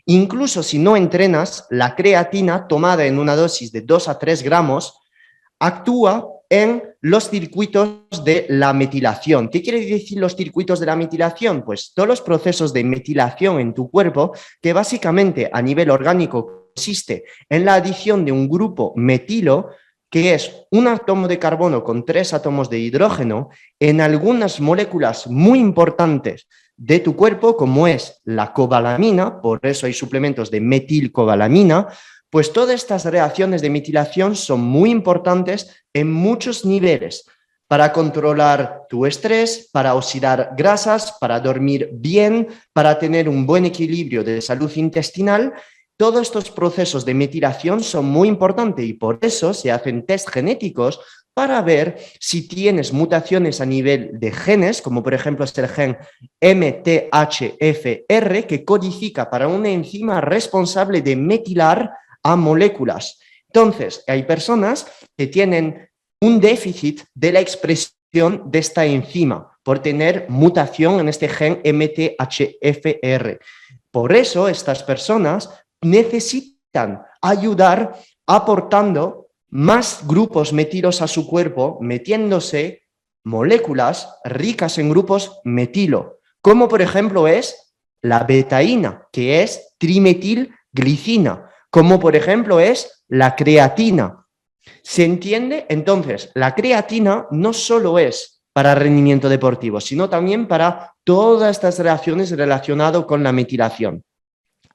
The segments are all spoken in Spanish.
Incluso si no entrenas, la creatina tomada en una dosis de 2 a 3 gramos actúa en los circuitos de la metilación. ¿Qué quiere decir los circuitos de la metilación? Pues todos los procesos de metilación en tu cuerpo, que básicamente a nivel orgánico consiste en la adición de un grupo metilo, que es un átomo de carbono con 3 átomos de hidrógeno, en algunas moléculas muy importantes de tu cuerpo, como es la cobalamina, por eso hay suplementos de metilcobalamina. Pues todas estas reacciones de metilación son muy importantes en muchos niveles para controlar tu estrés, para oxidar grasas, para dormir bien, para tener un buen equilibrio de salud intestinal. Todos estos procesos de metilación son muy importantes y por eso se hacen test genéticos para ver si tienes mutaciones a nivel de genes, como por ejemplo es el gen MTHFR, que codifica para una enzima responsable de metilar a moléculas. Entonces, hay personas que tienen un déficit de la expresión de esta enzima por tener mutación en este gen MTHFR. Por eso, estas personas necesitan ayudar aportando más grupos metilos a su cuerpo, metiéndose moléculas ricas en grupos metilo, como por ejemplo es la betaína, que es trimetilglicina, como por ejemplo es la creatina. ¿Se entiende? Entonces, la creatina no solo es para rendimiento deportivo, sino también para todas estas reacciones relacionadas con la metilación.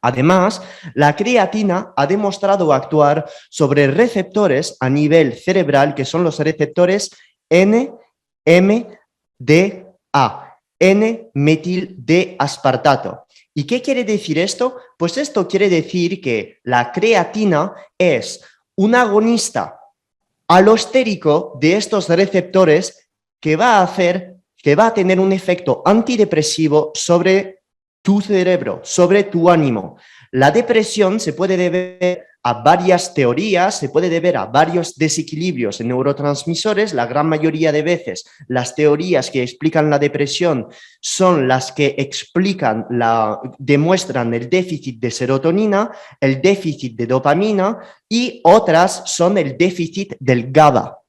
Además, la creatina ha demostrado actuar sobre receptores a nivel cerebral, que son los receptores NMDA, N-metil-D-aspartato. ¿Y qué quiere decir esto? Pues esto quiere decir que la creatina es un agonista alostérico de estos receptores que va a tener un efecto antidepresivo sobre tu cerebro, sobre tu ánimo. La depresión se puede deber a varias teorías, se puede deber a varios desequilibrios en neurotransmisores. La gran mayoría de veces las teorías que explican la depresión son las que demuestran el déficit de serotonina, el déficit de dopamina y otras son el déficit del GABA.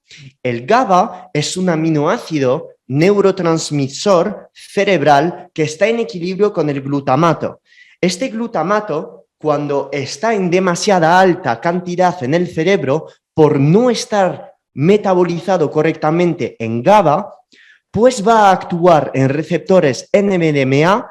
El GABA es un aminoácido neurotransmisor cerebral que está en equilibrio con el glutamato. Este glutamato, cuando está en demasiada alta cantidad en el cerebro, por no estar metabolizado correctamente en GABA, pues va a actuar en receptores NMDA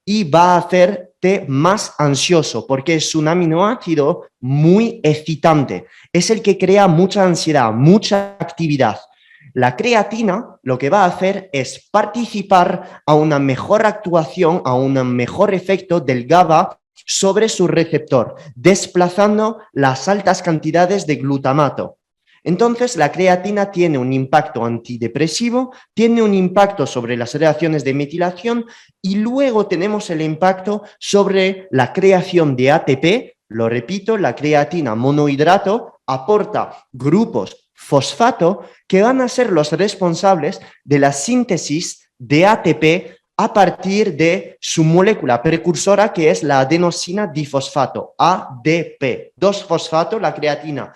y va a hacerte más ansioso porque es un aminoácido muy excitante. Es el que crea mucha ansiedad, mucha actividad. La creatina lo que va a hacer es participar a una mejor actuación, a un mejor efecto del GABA sobre su receptor, desplazando las altas cantidades de glutamato. Entonces, la creatina tiene un impacto antidepresivo, tiene un impacto sobre las reacciones de metilación y luego tenemos el impacto sobre la creación de ATP. Lo repito, la creatina monohidrato aporta grupos fosfato que van a ser los responsables de la síntesis de ATP a partir de su molécula precursora que es la adenosina difosfato, ADP. 2-fosfato, la creatina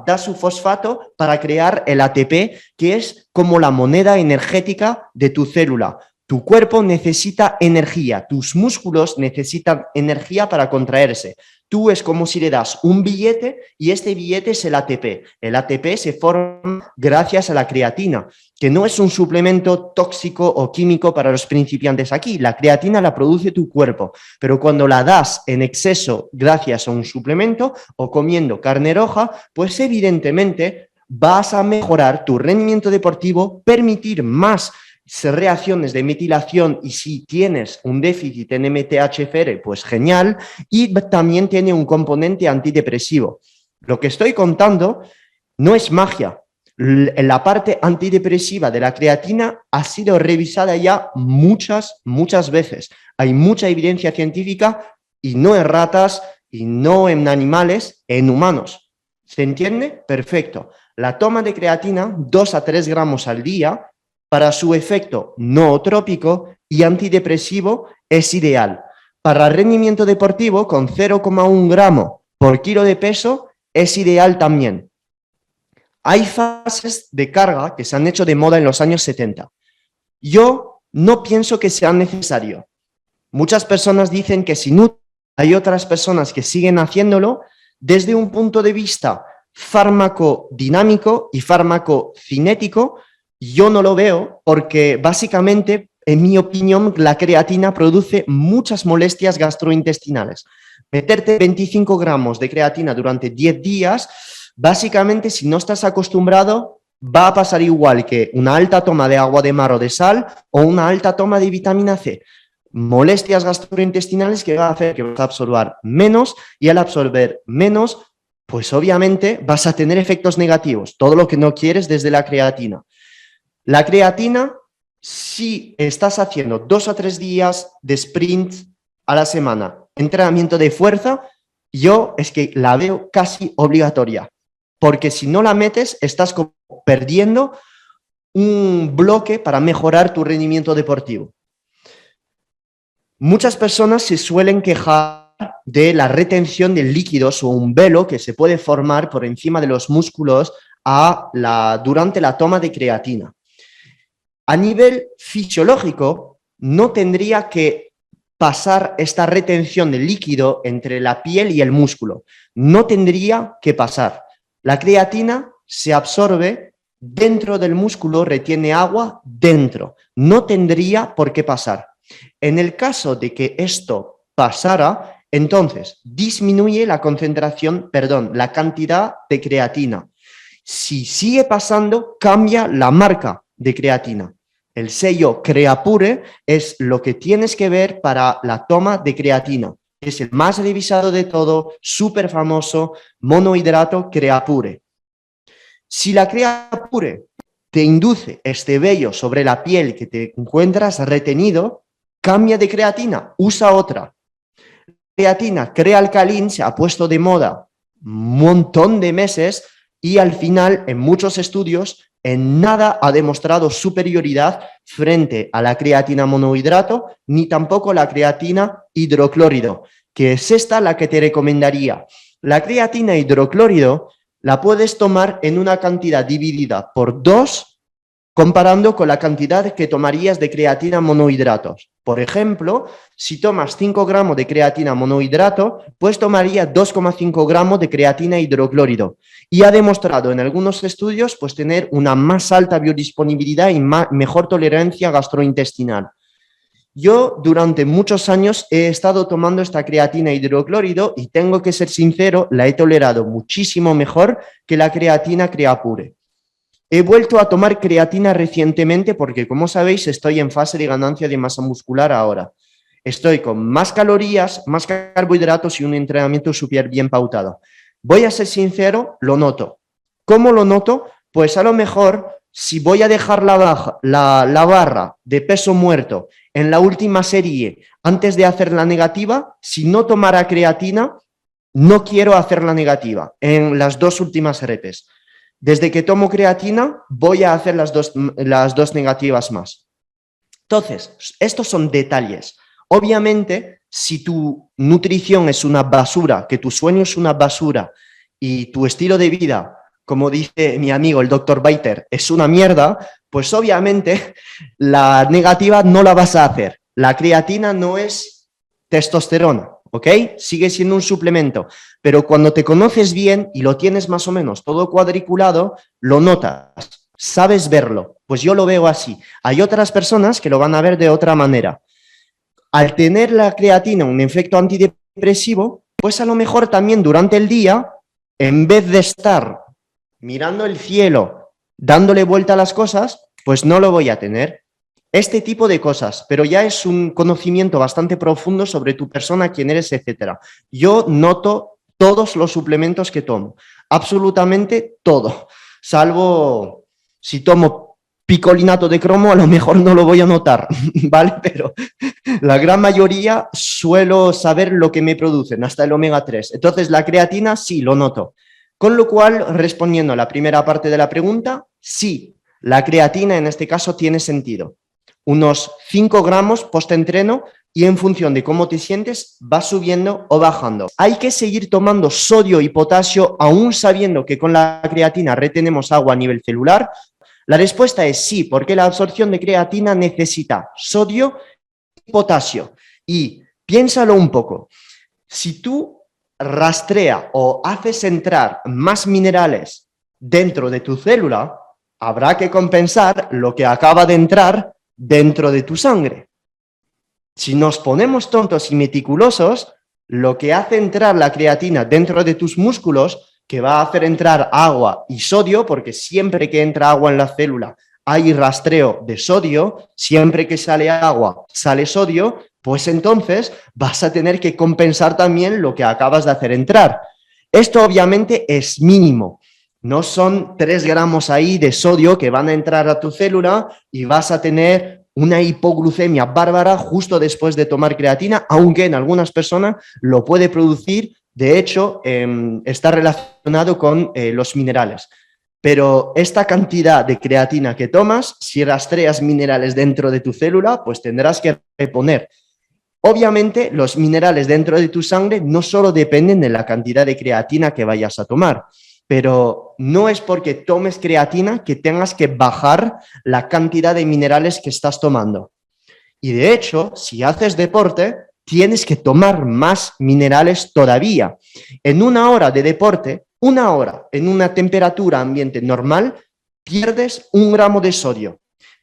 da su fosfato para crear el ATP, que es como la moneda energética de tu célula. Tu cuerpo necesita energía, tus músculos necesitan energía para contraerse. Tú es como si le das un billete y este billete es el ATP. El ATP se forma gracias a la creatina, que no es un suplemento tóxico o químico para los principiantes aquí. La creatina la produce tu cuerpo, pero cuando la das en exceso gracias a un suplemento o comiendo carne roja, pues evidentemente vas a mejorar tu rendimiento deportivo, permitir más reacciones de metilación y si tienes un déficit en MTHFR, pues genial, y también tiene un componente antidepresivo. Lo que estoy contando no es magia. La parte antidepresiva de la creatina ha sido revisada ya muchas veces. Hay mucha evidencia científica y no en ratas y no en animales, en humanos. ¿Se entiende? Perfecto. La toma de creatina, 2 a 3 gramos al día, para su efecto nootrópico y antidepresivo es ideal. Para rendimiento deportivo, con 0,1 gramo por kilo de peso, es ideal también. Hay fases de carga que se han hecho de moda en los años 70. Yo no pienso que sea necesario. Muchas personas dicen que es inútil. Hay otras personas que siguen haciéndolo desde un punto de vista farmacodinámico y farmacocinético. Yo no lo veo porque básicamente, en mi opinión, la creatina produce muchas molestias gastrointestinales. Meterte 25 gramos de creatina durante 10 días, básicamente, si no estás acostumbrado, va a pasar igual que una alta toma de agua de mar o de sal o una alta toma de vitamina C. Molestias gastrointestinales que va a hacer que vas a absorber menos, y al absorber menos, pues obviamente vas a tener efectos negativos, todo lo que no quieres desde la creatina. La creatina, si estás haciendo 2 o 3 días de sprint a la semana, entrenamiento de fuerza, yo es que la veo casi obligatoria, porque si no la metes estás como perdiendo un bloque para mejorar tu rendimiento deportivo. Muchas personas se suelen quejar de la retención de líquidos o un velo que se puede formar por encima de los músculos durante la toma de creatina. A nivel fisiológico, no tendría que pasar esta retención de líquido entre la piel y el músculo. No tendría que pasar. La creatina se absorbe dentro del músculo, retiene agua dentro. No tendría por qué pasar. En el caso de que esto pasara, entonces disminuye la la cantidad de creatina. Si sigue pasando, cambia la marca de creatina. El sello Creapure es lo que tienes que ver para la toma de creatina. Es el más revisado de todo, súper famoso, monohidrato Creapure. Si la Creapure te induce este vello sobre la piel que te encuentras retenido, cambia de creatina, usa otra. Creatina Crealcalin se ha puesto de moda un montón de meses y al final, en muchos estudios, en nada ha demostrado superioridad frente a la creatina monohidrato, ni tampoco la creatina hidroclórido, que es esta la que te recomendaría. La creatina hidroclórido la puedes tomar en una cantidad dividida por 2, comparando con la cantidad que tomarías de creatina monohidratos. Por ejemplo, si tomas 5 gramos de creatina monohidrato, pues tomaría 2,5 gramos de creatina hidroclórido. Y ha demostrado en algunos estudios pues, tener una más alta biodisponibilidad y mejor tolerancia gastrointestinal. Yo durante muchos años he estado tomando esta creatina hidroclórido y tengo que ser sincero, la he tolerado muchísimo mejor que la creatina Creapure. He vuelto a tomar creatina recientemente porque, como sabéis, estoy en fase de ganancia de masa muscular ahora. Estoy con más calorías, más carbohidratos y un entrenamiento súper bien pautado. Voy a ser sincero, lo noto. ¿Cómo lo noto? Pues a lo mejor, si voy a dejar la barra de peso muerto en la última serie antes de hacer la negativa, si no tomara creatina, no quiero hacer la negativa en las 2 últimas repes. Desde que tomo creatina, voy a hacer las dos negativas más. Entonces, estos son detalles. Obviamente, si tu nutrición es una basura, que tu sueño es una basura y tu estilo de vida, como dice mi amigo el Dr. Biter, es una mierda, pues obviamente la negativa no la vas a hacer. La creatina no es testosterona, ¿ok? Sigue siendo un suplemento, pero cuando te conoces bien y lo tienes más o menos todo cuadriculado, lo notas, sabes verlo. Pues yo lo veo así. Hay otras personas que lo van a ver de otra manera. Al tener la creatina un efecto antidepresivo, pues a lo mejor también durante el día, en vez de estar mirando el cielo, dándole vuelta a las cosas, pues no lo voy a tener. Este tipo de cosas, pero ya es un conocimiento bastante profundo sobre tu persona, quién eres, etcétera. Yo noto todos los suplementos que tomo, absolutamente todo, salvo si tomo picolinato de cromo, a lo mejor no lo voy a notar, ¿vale? Pero la gran mayoría suelo saber lo que me producen, hasta el omega 3. Entonces, la creatina sí lo noto. Con lo cual, respondiendo a la primera parte de la pregunta, sí, la creatina en este caso tiene sentido. unos 5 gramos post-entreno y en función de cómo te sientes va subiendo o bajando. ¿Hay que seguir tomando sodio y potasio aún sabiendo que con la creatina retenemos agua a nivel celular? La respuesta es sí, porque la absorción de creatina necesita sodio y potasio. Y piénsalo un poco, si tú rastreas o haces entrar más minerales dentro de tu célula, habrá que compensar lo que acaba de entrar dentro de tu sangre. Si nos ponemos tontos y meticulosos, lo que hace entrar la creatina dentro de tus músculos, que va a hacer entrar agua y sodio, porque siempre que entra agua en la célula hay rastreo de sodio, siempre que sale agua sale sodio, pues entonces vas a tener que compensar también lo que acabas de hacer entrar. Esto obviamente es mínimo. No son 3 gramos ahí de sodio que van a entrar a tu célula y vas a tener una hipoglucemia bárbara justo después de tomar creatina, aunque en algunas personas lo puede producir. De hecho, está relacionado con los minerales. Pero esta cantidad de creatina que tomas, si rastreas minerales dentro de tu célula, pues tendrás que reponer. Obviamente, los minerales dentro de tu sangre no solo dependen de la cantidad de creatina que vayas a tomar, pero no es porque tomes creatina que tengas que bajar la cantidad de minerales que estás tomando. Y de hecho, si haces deporte, tienes que tomar más minerales todavía. En 1 hora de deporte, 1 hora en una temperatura ambiente normal, pierdes 1 gramo de sodio,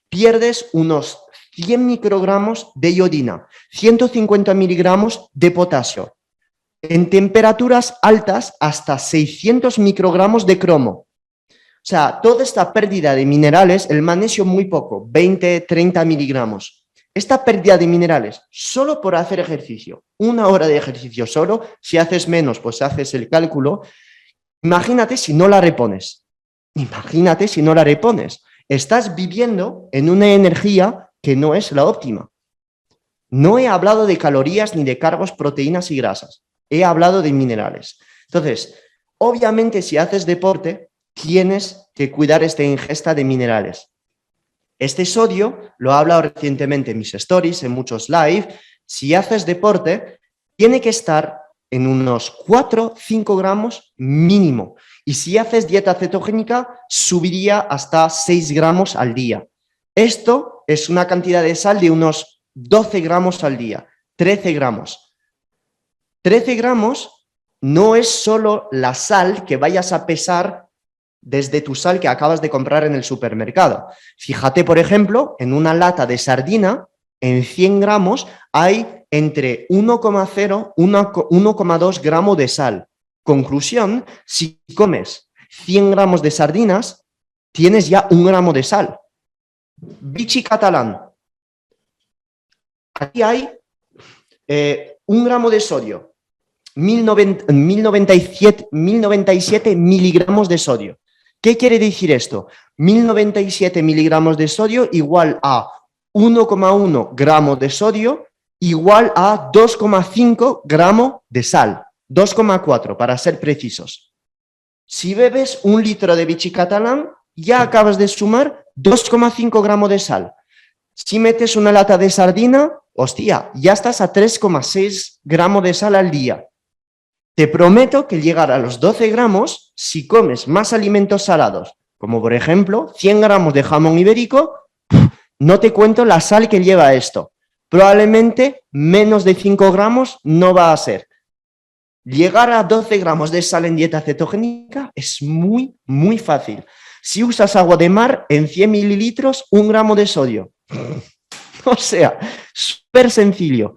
pierdes unos 100 microgramos de iodina, 150 miligramos de potasio. En temperaturas altas, hasta 600 microgramos de cromo. O sea, toda esta pérdida de minerales, el magnesio muy poco, 20, 30 miligramos. Esta pérdida de minerales solo por hacer ejercicio, 1 hora de ejercicio solo, si haces menos, pues haces el cálculo. Imagínate si no la repones. Imagínate si no la repones. Estás viviendo en una energía que no es la óptima. No he hablado de calorías ni de cargos, proteínas y grasas. He hablado de minerales. Entonces, obviamente, si haces deporte, tienes que cuidar esta ingesta de minerales. Este sodio, lo he hablado recientemente en mis stories, en muchos live. Si haces deporte, tiene que estar en unos 4-5 gramos mínimo. Y si haces dieta cetogénica, subiría hasta 6 gramos al día. Esto es una cantidad de sal de unos 12 gramos al día, 13 gramos. 13 gramos no es solo la sal que vayas a pesar desde tu sal que acabas de comprar en el supermercado. Fíjate, por ejemplo, en una lata de sardina, en 100 gramos hay entre 1,0 y 1,2 gramos de sal. Conclusión, si comes 100 gramos de sardinas, tienes ya 1 gramo de sal. Vichy catalán. Aquí hay 1 gramo de sodio. 1097 miligramos de sodio. ¿Qué quiere decir esto? 1097 miligramos de sodio igual a 1,1 gramo de sodio igual a 2,5 gramos de sal. 2,4 para ser precisos. Si bebes 1 litro de Vichy catalán, ya acabas de sumar 2,5 gramos de sal. Si metes una lata de sardina, hostia, ya estás a 3,6 gramos de sal al día. Te prometo que llegar a los 12 gramos si comes más alimentos salados, como por ejemplo 100 gramos de jamón ibérico, no te cuento la sal que lleva esto. Probablemente menos de 5 gramos no va a ser. Llegar a 12 gramos de sal en dieta cetogénica es muy, muy fácil. Si usas agua de mar, en 100 mililitros, 1 gramo de sodio. O sea, súper sencillo.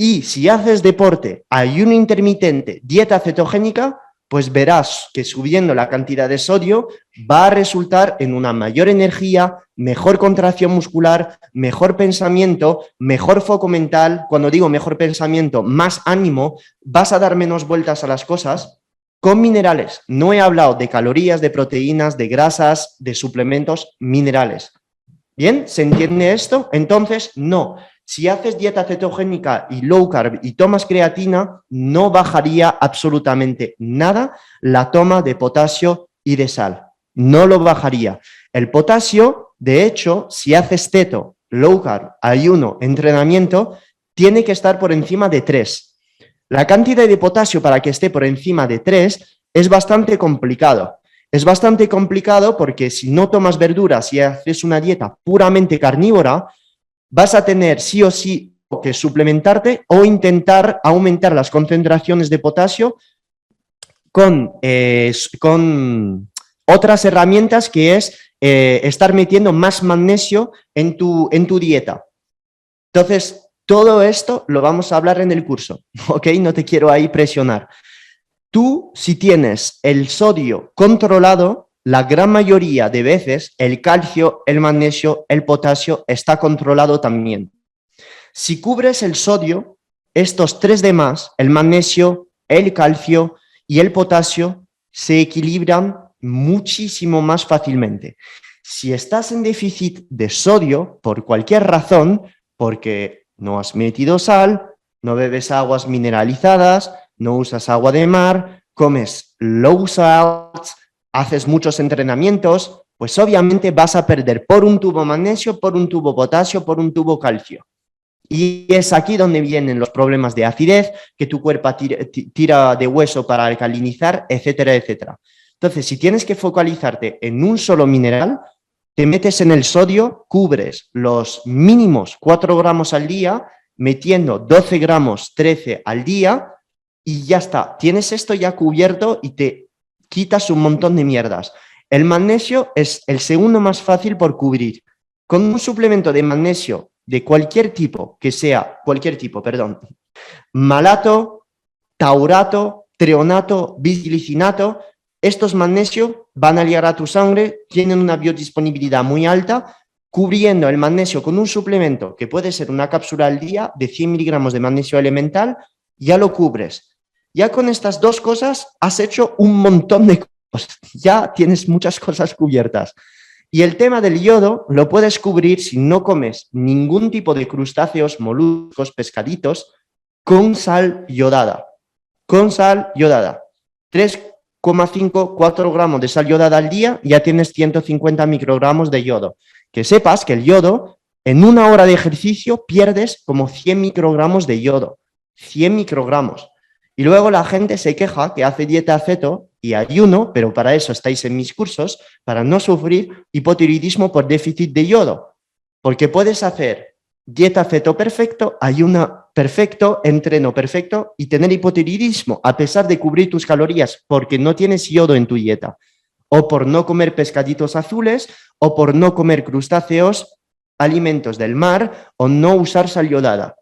Y si haces deporte, ayuno intermitente, dieta cetogénica, pues verás que subiendo la cantidad de sodio va a resultar en una mayor energía, mejor contracción muscular, mejor pensamiento, mejor foco mental. Cuando digo mejor pensamiento, más ánimo, vas a dar menos vueltas a las cosas con minerales. No he hablado de calorías, de proteínas, de grasas, de suplementos, minerales. ¿Bien? ¿Se entiende esto? Entonces, no. Si haces dieta cetogénica y low carb y tomas creatina, no bajaría absolutamente nada la toma de potasio y de sal. No lo bajaría. El potasio, de hecho, si haces keto low carb, ayuno, entrenamiento, tiene que estar por encima de 3. La cantidad de potasio para que esté por encima de 3 es bastante complicado. Es bastante complicado porque si no tomas verduras y haces una dieta puramente carnívora, vas a tener sí o sí que suplementarte o intentar aumentar las concentraciones de potasio con otras herramientas, que es estar metiendo más magnesio en tu dieta. Entonces, todo esto lo vamos a hablar en el curso, ¿ok? No te quiero ahí presionar. Tú, si tienes el sodio controlado, la gran mayoría de veces el calcio, el magnesio, el potasio está controlado también. Si cubres el sodio, estos tres demás, el magnesio, el calcio y el potasio, se equilibran muchísimo más fácilmente. Si estás en déficit de sodio, por cualquier razón, porque no has metido sal, no bebes aguas mineralizadas, no usas agua de mar, comes low salt, haces muchos entrenamientos, pues obviamente vas a perder por un tubo magnesio, por un tubo potasio, por un tubo calcio. Y es aquí donde vienen los problemas de acidez, que tu cuerpo tira de hueso para alcalinizar, etcétera, etcétera. Entonces, si tienes que focalizarte en un solo mineral, te metes en el sodio, cubres los mínimos 4 gramos al día, metiendo 12 gramos, 13 al día, y ya está. Tienes esto ya cubierto y te quitas un montón de mierdas. El magnesio es el segundo más fácil por cubrir. Con un suplemento de magnesio de cualquier tipo, que sea, malato, taurato, treonato, bisglicinato, estos magnesios van a llegar a tu sangre, tienen una biodisponibilidad muy alta, cubriendo el magnesio con un suplemento que puede ser una cápsula al día de 100 miligramos de magnesio elemental, ya lo cubres. Ya con estas dos cosas has hecho un montón de cosas, ya tienes muchas cosas cubiertas. Y el tema del yodo lo puedes cubrir si no comes ningún tipo de crustáceos, moluscos, pescaditos, con sal yodada. Con sal yodada. 3,5, 4 gramos de sal yodada al día, ya tienes 150 microgramos de yodo. Que sepas que el yodo, en una hora de ejercicio, pierdes como 100 microgramos de yodo. 100 microgramos. Y luego la gente se queja que hace dieta ceto y ayuno, pero para eso estáis en mis cursos, para no sufrir hipotiroidismo por déficit de yodo. Porque puedes hacer dieta ceto perfecto, ayuno perfecto, entreno perfecto y tener hipotiroidismo a pesar de cubrir tus calorías porque no tienes yodo en tu dieta. O por no comer pescaditos azules, o por no comer crustáceos, alimentos del mar, o no usar sal yodada.